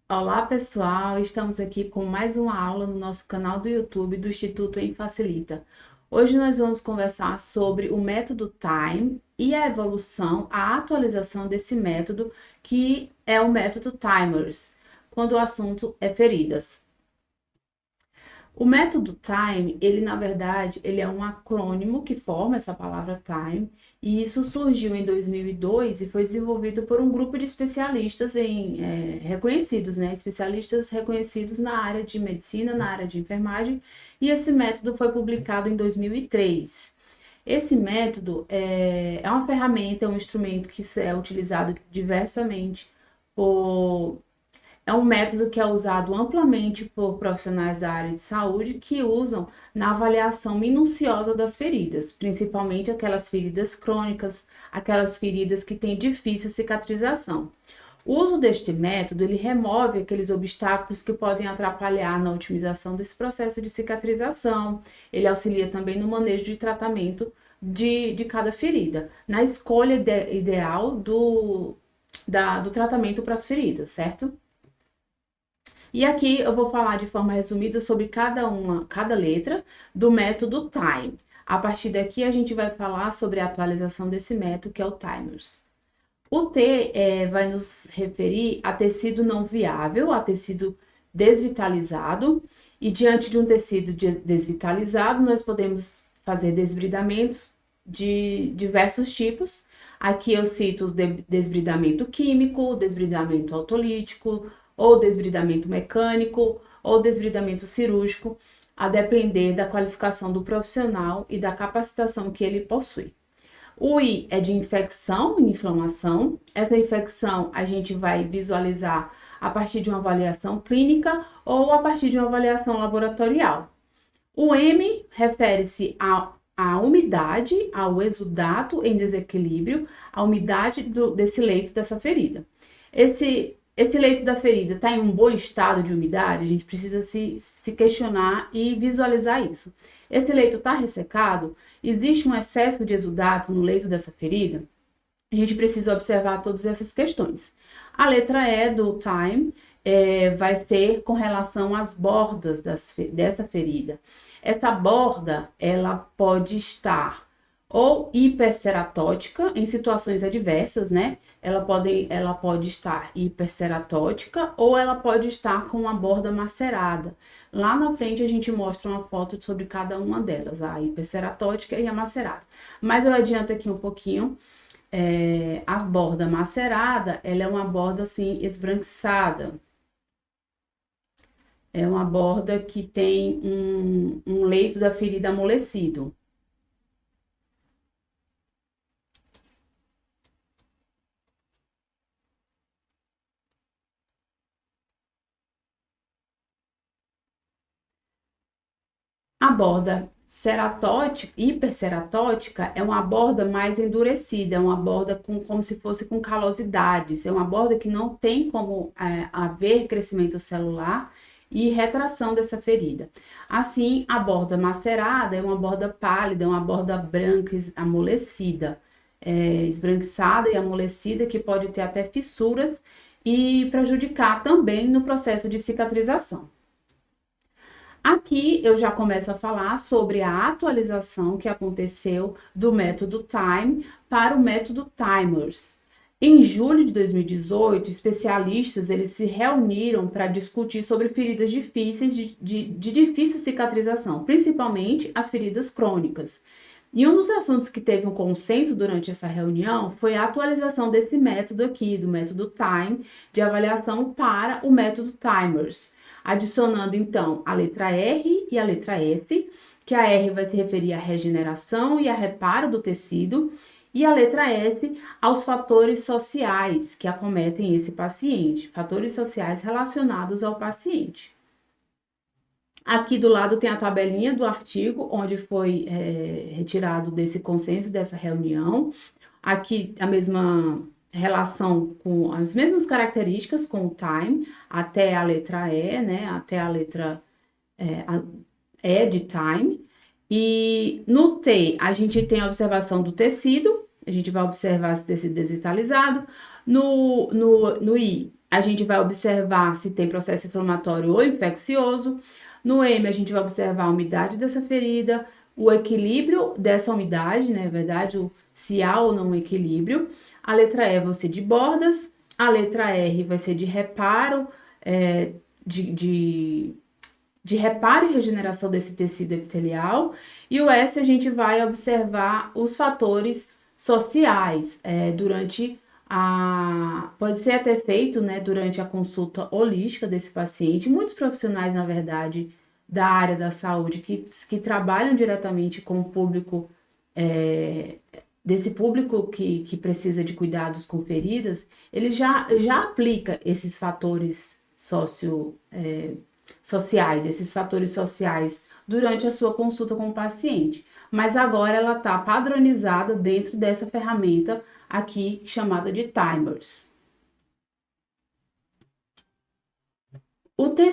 Olá, pessoal! Estamos aqui com mais uma aula no nosso canal do YouTube do Instituto Em Facilita. Hoje nós vamos conversar sobre o método TIME e a evolução, a atualização desse método, que é o método Timers, quando o assunto é feridas. O método TIME, ele na verdade, ele é um acrônimo que forma essa palavra TIME, e isso surgiu em 2002 e foi desenvolvido por um grupo de especialistas reconhecidos, né? Especialistas reconhecidos na área de medicina, na área de enfermagem, e esse método foi publicado em 2003. Esse método é uma ferramenta, é um instrumento que é utilizado diversamente por é um método que é usado amplamente por profissionais da área de saúde que usam na avaliação minuciosa das feridas, principalmente aquelas feridas crônicas, aquelas feridas que têm difícil cicatrização. O uso deste método, ele remove aqueles obstáculos que podem atrapalhar na otimização desse processo de cicatrização. Ele auxilia também no manejo de tratamento de cada ferida, na escolha ideal do tratamento para as feridas, certo? E aqui eu vou falar de forma resumida sobre cada letra do método TIME. A partir daqui a gente vai falar sobre a atualização desse método, que é o Timers. O T vai nos referir a tecido não viável, a tecido desvitalizado, e diante de um tecido desvitalizado, nós podemos fazer desbridamentos de diversos tipos. Aqui eu cito o desbridamento químico, desbridamento autolítico, ou desbridamento mecânico, ou desbridamento cirúrgico, a depender da qualificação do profissional e da capacitação que ele possui. O I é de infecção e inflamação. Essa infecção a gente vai visualizar a partir de uma avaliação clínica ou a partir de uma avaliação laboratorial. O M refere-se à umidade, ao exudato em desequilíbrio, a umidade desse leito, dessa ferida. Esse leito da ferida está em um bom estado de umidade? A gente precisa se questionar e visualizar isso. Esse leito está ressecado? Existe um excesso de exudato no leito dessa ferida? A gente precisa observar todas essas questões. A letra E do time vai ser com relação às bordas dessa ferida. Essa borda, ela pode estar ou hiperceratótica em situações adversas, né? Ela pode estar hiperceratótica ou ela pode estar com uma borda macerada. Lá na frente a gente mostra uma foto sobre cada uma delas, a hiperceratótica e a macerada. Mas eu adianto aqui um pouquinho. A borda macerada, ela é uma borda assim esbranquiçada. É uma borda que tem um leito da ferida amolecido. A borda ceratótica, hiperceratótica é uma borda mais endurecida, é uma borda como se fosse com calosidades, é uma borda que não tem como haver crescimento celular e retração dessa ferida. Assim, a borda macerada é uma borda pálida, é uma borda branca, amolecida, esbranquiçada e amolecida, que pode ter até fissuras e prejudicar também no processo de cicatrização. Aqui eu já começo a falar sobre a atualização que aconteceu do método TIME para o método Timers. Em julho de 2018, especialistas eles se reuniram para discutir sobre feridas difíceis de difícil cicatrização, principalmente as feridas crônicas. E um dos assuntos que teve um consenso durante essa reunião foi a atualização desse método aqui, do método TIME, de avaliação para o método Timers, adicionando então a letra R e a letra S, que a R vai se referir à regeneração e a reparo do tecido, e a letra S aos fatores sociais que acometem esse paciente, fatores sociais relacionados ao paciente. Aqui do lado tem a tabelinha do artigo, onde foi retirado desse consenso, dessa reunião. Aqui a mesma relação com as mesmas características com o time, até a letra E, né? Até a letra E de time. E no T, a gente tem a observação do tecido, a gente vai observar esse tecido desvitalizado. No I, a gente vai observar se tem processo inflamatório ou infeccioso. No M, a gente vai observar a umidade dessa ferida, o equilíbrio dessa umidade, né? Na verdade, se há ou não um equilíbrio. A letra E vai ser de bordas, a letra R vai ser de reparo, de reparo e regeneração desse tecido epitelial. E o S, a gente vai observar os fatores sociais durante pode ser até feito, né, durante a consulta holística desse paciente. Muitos profissionais, na verdade, da área da saúde que trabalham diretamente com o público, desse público que precisa de cuidados com feridas, ele já aplica esses fatores sociais, esses fatores sociais durante a sua consulta com o paciente. Mas agora ela está padronizada dentro dessa ferramenta aqui chamada de timers. O T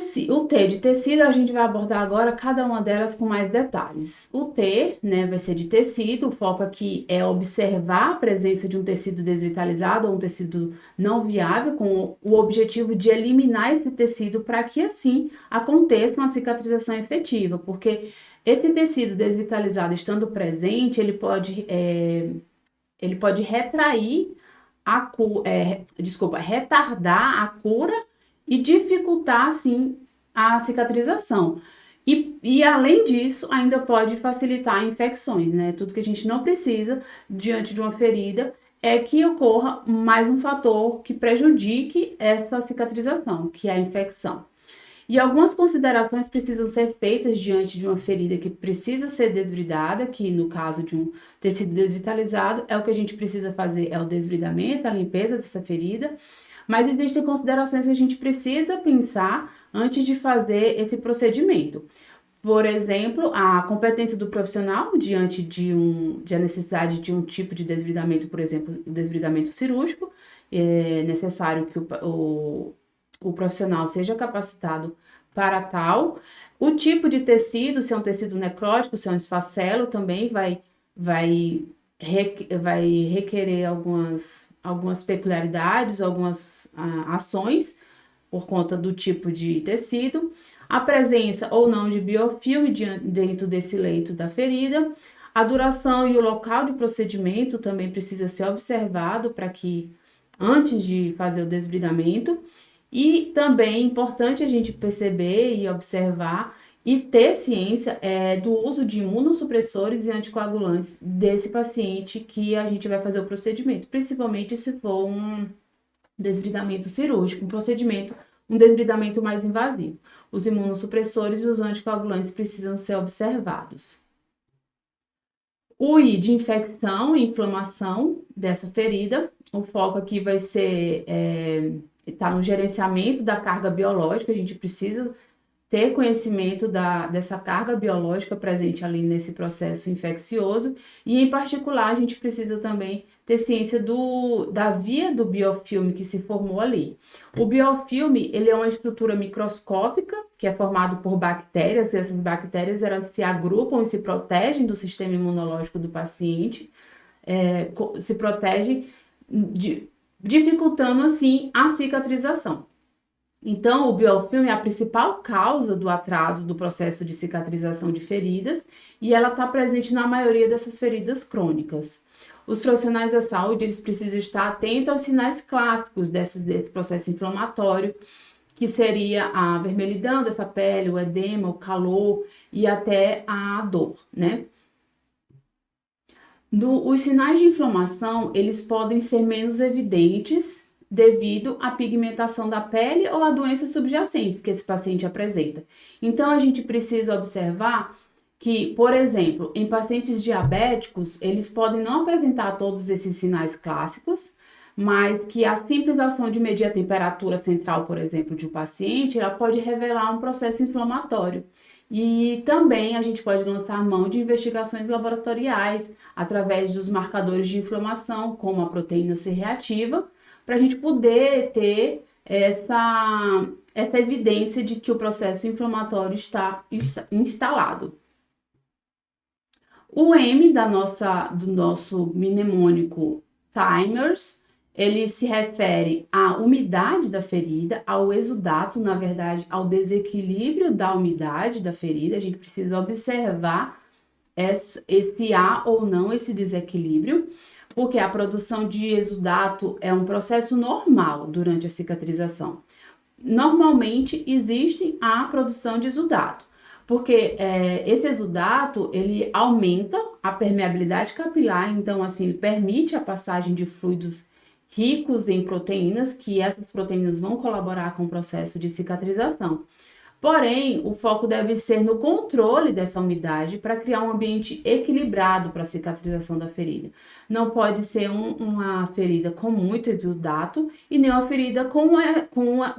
de tecido, a gente vai abordar agora cada uma delas com mais detalhes. O T, né, vai ser de tecido, o foco aqui é observar a presença de um tecido desvitalizado ou um tecido não viável, com o objetivo de eliminar esse tecido para que assim aconteça uma cicatrização efetiva, porque esse tecido desvitalizado estando presente, ele pode retrair retardar a cura e dificultar, assim, a cicatrização. E além disso, ainda pode facilitar infecções, né? Tudo que a gente não precisa diante de uma ferida é que ocorra mais um fator que prejudique essa cicatrização, que é a infecção. E algumas considerações precisam ser feitas diante de uma ferida que precisa ser desbridada, que no caso de um tecido desvitalizado, é o que a gente precisa fazer, é o desbridamento, a limpeza dessa ferida. Mas existem considerações que a gente precisa pensar antes de fazer esse procedimento. Por exemplo, a competência do profissional diante de a necessidade de um tipo de desbridamento, por exemplo, o desbridamento cirúrgico. É necessário que o profissional seja capacitado para tal. O tipo de tecido, se é um tecido necrótico, se é um esfacelo, também vai requerer algumas peculiaridades, algumas ações por conta do tipo de tecido. A presença ou não de biofilme dentro desse leito da ferida. A duração e o local de procedimento também precisa ser observado para que, antes de fazer o desbridamento. E também é importante a gente perceber e observar e ter ciência do uso de imunossupressores e anticoagulantes desse paciente que a gente vai fazer o procedimento, principalmente se for um desbridamento cirúrgico, um desbridamento mais invasivo. Os imunossupressores e os anticoagulantes precisam ser observados. O I de infecção e inflamação dessa ferida, o foco aqui vai ser está no gerenciamento da carga biológica, a gente precisa ter conhecimento dessa carga biológica presente ali nesse processo infeccioso e, em particular, a gente precisa também ter ciência da via do biofilme que se formou ali. O biofilme, ele é uma estrutura microscópica que é formado por bactérias, e essas bactérias elas se agrupam e se protegem do sistema imunológico do paciente, se protegem dificultando, assim, a cicatrização. Então, o biofilme é a principal causa do atraso do processo de cicatrização de feridas e ela está presente na maioria dessas feridas crônicas. Os profissionais da saúde, eles precisam estar atentos aos sinais clássicos desse processo inflamatório, que seria a vermelhidão dessa pele, o edema, o calor e até a dor, né? Os sinais de inflamação, eles podem ser menos evidentes devido à pigmentação da pele ou a doenças subjacentes que esse paciente apresenta. Então, a gente precisa observar que, por exemplo, em pacientes diabéticos, eles podem não apresentar todos esses sinais clássicos, mas que a simples ação de medir a temperatura central, por exemplo, de um paciente, ela pode revelar um processo inflamatório. E também a gente pode lançar mão de investigações laboratoriais através dos marcadores de inflamação, como a proteína C reativa, para a gente poder ter essa evidência de que o processo inflamatório está instalado. O M do nosso mnemônico timers ele se refere à umidade da ferida, ao exudato, na verdade, ao desequilíbrio da umidade da ferida. A gente precisa observar se há ou não esse desequilíbrio, porque a produção de exudato é um processo normal durante a cicatrização. Normalmente existe a produção de exudato, porque esse exudato ele aumenta a permeabilidade capilar, então assim ele permite a passagem de fluidos ricos em proteínas, que essas proteínas vão colaborar com o processo de cicatrização. Porém, o foco deve ser no controle dessa umidade para criar um ambiente equilibrado para a cicatrização da ferida. Não pode ser uma ferida com muito exudato e nem uma ferida com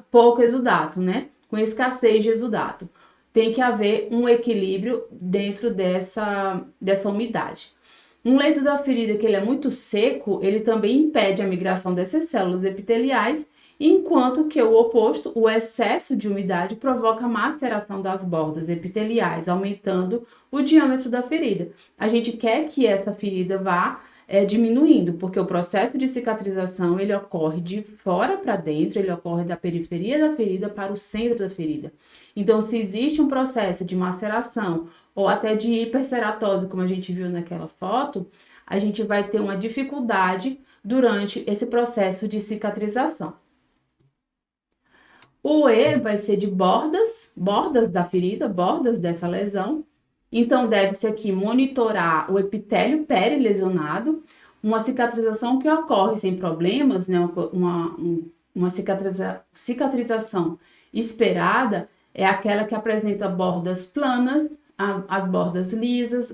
pouco exudato, né? Com escassez de exudato. Tem que haver um equilíbrio dentro dessa umidade. Um leito da ferida que ele é muito seco, ele também impede a migração dessas células epiteliais, enquanto que o oposto, o excesso de umidade, provoca a maceração das bordas epiteliais, aumentando o diâmetro da ferida. A gente quer que essa ferida vá diminuindo, porque o processo de cicatrização ele ocorre de fora para dentro, ele ocorre da periferia da ferida para o centro da ferida. Então, se existe um processo de maceração ou até de hiperceratose, como a gente viu naquela foto, a gente vai ter uma dificuldade durante esse processo de cicatrização. O E vai ser de bordas da ferida, bordas dessa lesão. Então, deve-se aqui monitorar o epitélio perilesionado, uma cicatrização que ocorre sem problemas, né? Uma cicatrização esperada é aquela que apresenta bordas planas, as bordas lisas,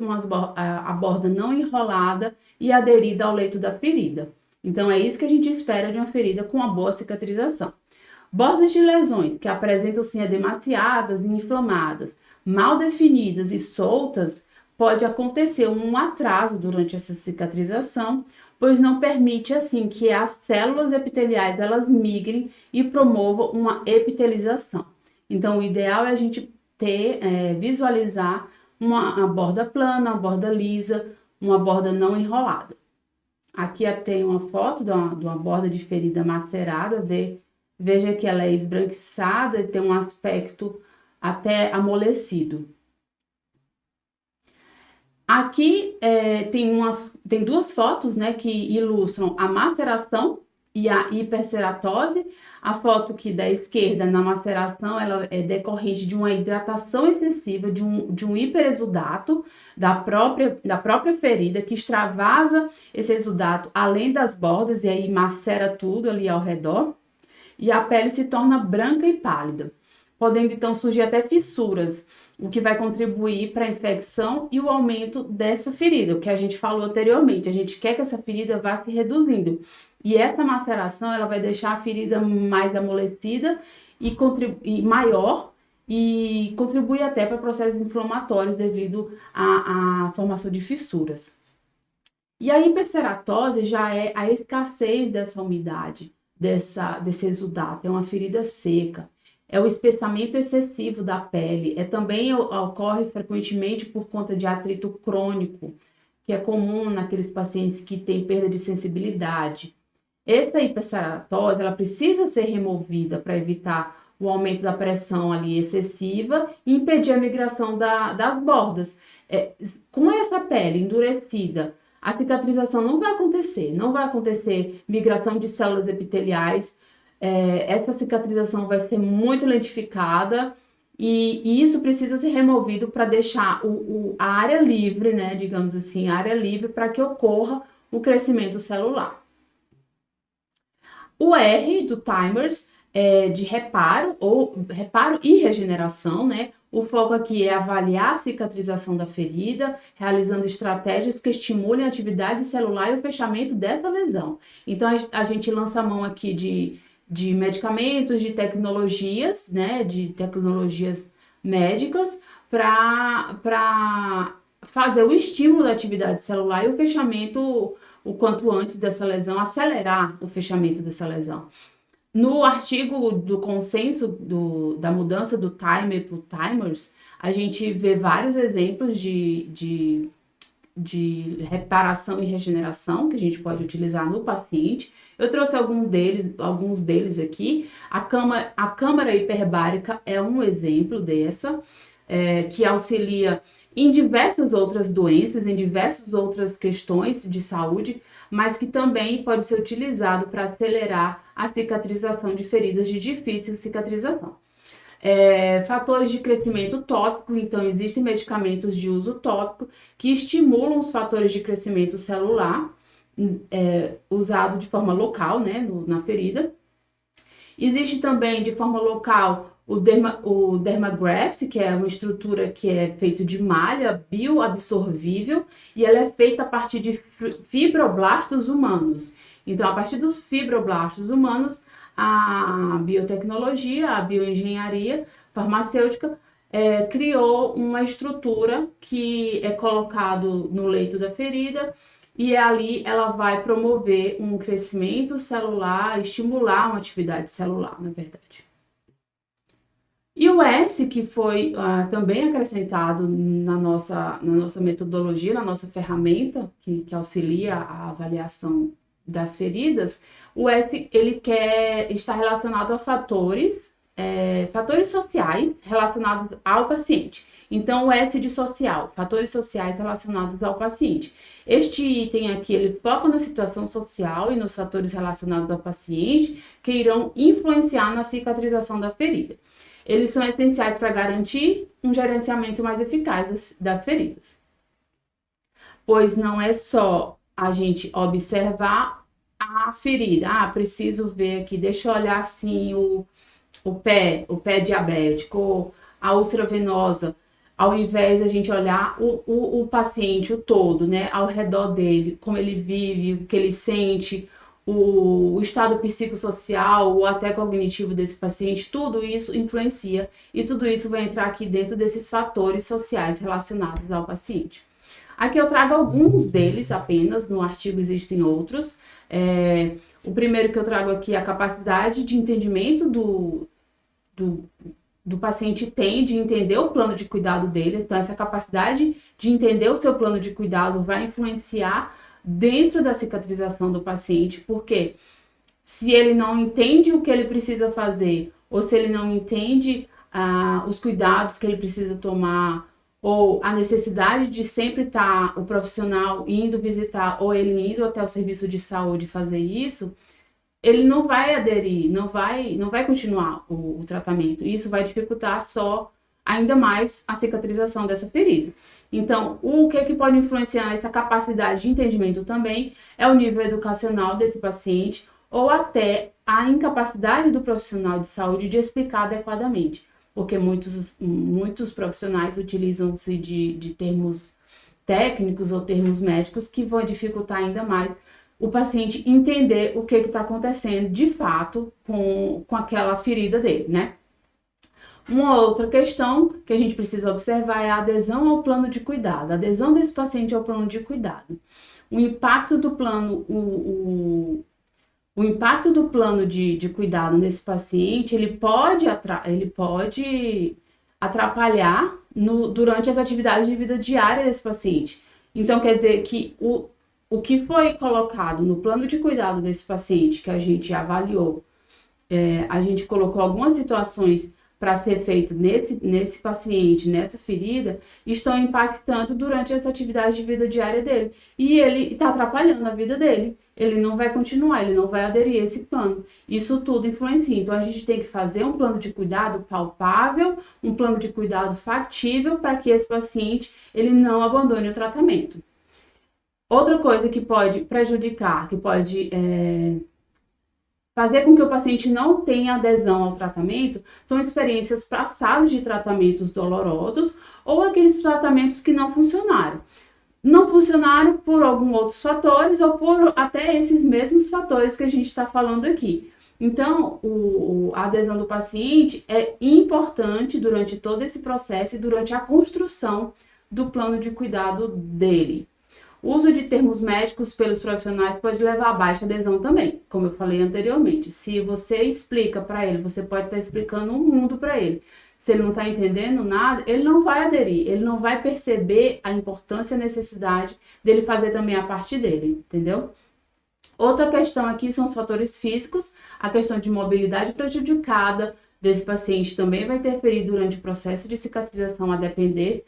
a borda não enrolada e aderida ao leito da ferida. Então, é isso que a gente espera de uma ferida com uma boa cicatrização. Bordas de lesões que apresentam-se edemaciadas e inflamadas, mal definidas e soltas, pode acontecer um atraso durante essa cicatrização, pois não permite assim que as células epiteliais elas migrem e promovam uma epitelização. Então, o ideal é a gente visualizar uma borda plana, uma borda lisa, uma borda não enrolada. Aqui tem uma foto de uma borda de ferida macerada, veja que ela é esbranquiçada e tem um aspecto até amolecido. Aqui tem duas fotos, né, que ilustram a maceração e a hiperceratose. A foto aqui da esquerda, na maceração, ela é decorrente de uma hidratação excessiva, de um hiperexudato da própria ferida, que extravasa esse exudato além das bordas e aí macera tudo ali ao redor. E a pele se torna branca e pálida, podendo então surgir até fissuras, o que vai contribuir para a infecção e o aumento dessa ferida, o que a gente falou anteriormente. A gente quer que essa ferida vá se reduzindo. E essa maceração ela vai deixar a ferida mais amolecida e maior e contribui até para processos inflamatórios devido à formação de fissuras. E a hiperceratose já é a escassez dessa umidade, desse exudato, é uma ferida seca. É o espessamento excessivo da pele, também ocorre frequentemente por conta de atrito crônico, que é comum naqueles pacientes que têm perda de sensibilidade. Essa hiperceratose, ela precisa ser removida para evitar o aumento da pressão ali excessiva e impedir a migração das bordas. Com essa pele endurecida, a cicatrização não vai acontecer migração de células epiteliais, essa cicatrização vai ser muito lentificada e isso precisa ser removido para deixar a área livre, né, digamos assim, a área livre para que ocorra o crescimento celular. O R do Timers é de reparo e regeneração, né? O foco aqui é avaliar a cicatrização da ferida, realizando estratégias que estimulem a atividade celular e o fechamento dessa lesão. Então, a gente lança a mão aqui de medicamentos, de tecnologias, né, de tecnologias médicas para fazer o estímulo da atividade celular e o fechamento o quanto antes dessa lesão, acelerar o fechamento dessa lesão. No artigo do consenso da mudança do timer para o timers, a gente vê vários exemplos de de reparação e regeneração que a gente pode utilizar no paciente. Eu trouxe alguns deles aqui. A câmara hiperbárica é um exemplo dessa, que auxilia em diversas outras doenças, em diversas outras questões de saúde, mas que também pode ser utilizado para acelerar a cicatrização de feridas de difícil cicatrização. Fatores de crescimento tópico, então existem medicamentos de uso tópico que estimulam os fatores de crescimento celular, usado de forma local, né, na ferida. Existe também de forma local o Dermagraft, que é uma estrutura que é feita de malha bioabsorvível e ela é feita a partir de fibroblastos humanos. Então, a partir dos fibroblastos humanos, a biotecnologia, a bioengenharia farmacêutica criou uma estrutura que é colocado no leito da ferida e ali ela vai promover um crescimento celular, estimular uma atividade celular, na verdade. E o S, que foi também acrescentado na nossa metodologia, na nossa ferramenta, que auxilia a avaliação das feridas, o S ele está relacionado a fatores sociais relacionados ao paciente. Então, o S de social, fatores sociais relacionados ao paciente. Este item aqui, ele foca na situação social e nos fatores relacionados ao paciente que irão influenciar na cicatrização da ferida. Eles são essenciais para garantir um gerenciamento mais eficaz das feridas. Pois não é só a gente observar a ferida. Preciso ver aqui, deixa eu olhar assim o pé diabético, a úlcera venosa, ao invés de a gente olhar o paciente, o todo, né, ao redor dele, como ele vive, o que ele sente, o estado psicossocial ou até cognitivo desse paciente, tudo isso influencia e tudo isso vai entrar aqui dentro desses fatores sociais relacionados ao paciente. Aqui eu trago alguns deles apenas, no artigo existem outros. O primeiro que eu trago aqui é a capacidade de entendimento do paciente tem de entender o plano de cuidado dele. Então, essa capacidade de entender o seu plano de cuidado vai influenciar dentro da cicatrização do paciente, porque se ele não entende o que ele precisa fazer, ou se ele não entende os cuidados que ele precisa tomar, ou a necessidade de sempre estar o profissional indo visitar, ou ele indo até o serviço de saúde fazer isso, ele não vai aderir, não vai continuar o tratamento. Isso vai dificultar ainda mais a cicatrização dessa ferida. Então, o que pode influenciar essa capacidade de entendimento também é o nível educacional desse paciente ou até a incapacidade do profissional de saúde de explicar adequadamente, porque muitos profissionais utilizam-se de termos técnicos ou termos médicos que vão dificultar ainda mais o paciente entender o que está acontecendo de fato com aquela ferida dele, né? Uma outra questão que a gente precisa observar é a adesão ao plano de cuidado, a adesão desse paciente ao plano de cuidado. O impacto do plano, o impacto do plano de cuidado nesse paciente, ele pode atrapalhar durante as atividades de vida diária desse paciente. Então, quer dizer que o que foi colocado no plano de cuidado desse paciente, que a gente avaliou, a gente colocou algumas situações para ser feito nesse paciente, nessa ferida, estão impactando durante essa atividade de vida diária dele. E ele está atrapalhando a vida dele. Ele não vai continuar, ele não vai aderir a esse plano. Isso tudo influencia. Então, a gente tem que fazer um plano de cuidado palpável, um plano de cuidado factível para que esse paciente ele não abandone o tratamento. Outra coisa que pode prejudicar, que pode fazer com que o paciente não tenha adesão ao tratamento, são experiências passadas de tratamentos dolorosos ou aqueles tratamentos que não funcionaram. Não funcionaram por alguns outros fatores ou por até esses mesmos fatores que a gente está falando aqui. Então, a adesão do paciente é importante durante todo esse processo e durante a construção do plano de cuidado dele. O uso de termos médicos pelos profissionais pode levar a baixa adesão também, como eu falei anteriormente. Se você explica para ele, você pode estar explicando um mundo para ele. se ele não está entendendo nada, ele não vai aderir, ele não vai perceber a importância e a necessidade dele fazer também a parte dele, entendeu? Outra questão aqui são os fatores físicos, a questão de mobilidade prejudicada desse paciente também vai interferir durante o processo de cicatrização, a depender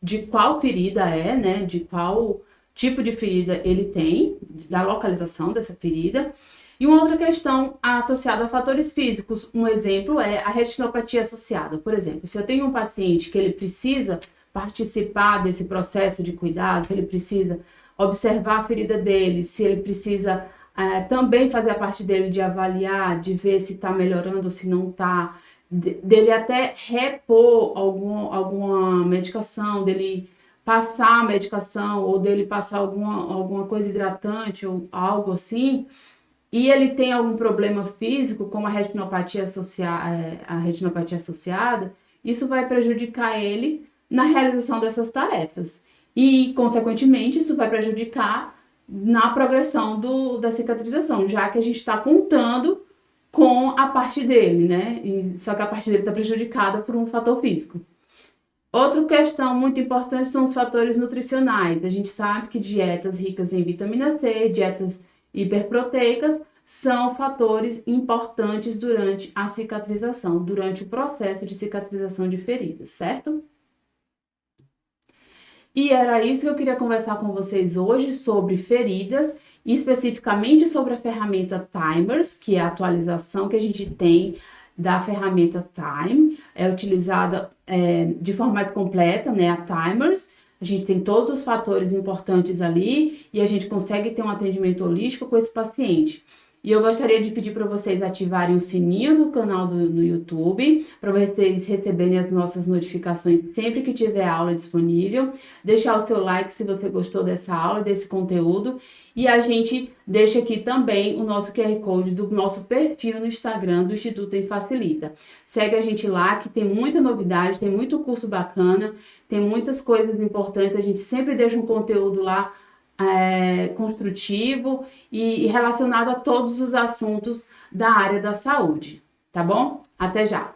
de qual ferida é, né, de qual tipo de ferida ele tem, da localização dessa ferida. E uma outra questão associada a fatores físicos, um exemplo é a retinopatia associada. Por exemplo, se eu tenho um paciente que ele precisa participar desse processo de cuidado, ele precisa observar a ferida dele, se ele precisa também fazer a parte dele de avaliar, de ver se está melhorando ou se não está, dele até repor alguma medicação, dele passar a medicação ou dele passar alguma coisa hidratante ou algo assim, e ele tem algum problema físico, como a retinopatia associada, isso vai prejudicar ele na realização dessas tarefas. E, consequentemente, isso vai prejudicar na progressão da cicatrização, já que a gente está contando com a parte dele, né? Só que a parte dele está prejudicada por um fator físico. Outra questão muito importante são os fatores nutricionais. A gente sabe que dietas ricas em vitamina C, dietas hiperproteicas, são fatores importantes durante a cicatrização, durante o processo de cicatrização de feridas, certo? E era isso que eu queria conversar com vocês hoje sobre feridas, e especificamente sobre a ferramenta Timers, que é a atualização que a gente tem da ferramenta Time, é utilizada de forma mais completa, né, a Timers. A gente tem todos os fatores importantes ali e a gente consegue ter um atendimento holístico com esse paciente. E eu gostaria de pedir para vocês ativarem o sininho do canal no YouTube, para vocês receberem as nossas notificações sempre que tiver aula disponível. Deixar o seu like se você gostou dessa aula, desse conteúdo. E a gente deixa aqui também o nosso QR Code do nosso perfil no Instagram do Instituto Facilita. Segue a gente lá, que tem muita novidade, tem muito curso bacana, tem muitas coisas importantes. A gente sempre deixa um conteúdo lá construtivo e relacionado a todos os assuntos da área da saúde, tá bom? Até já!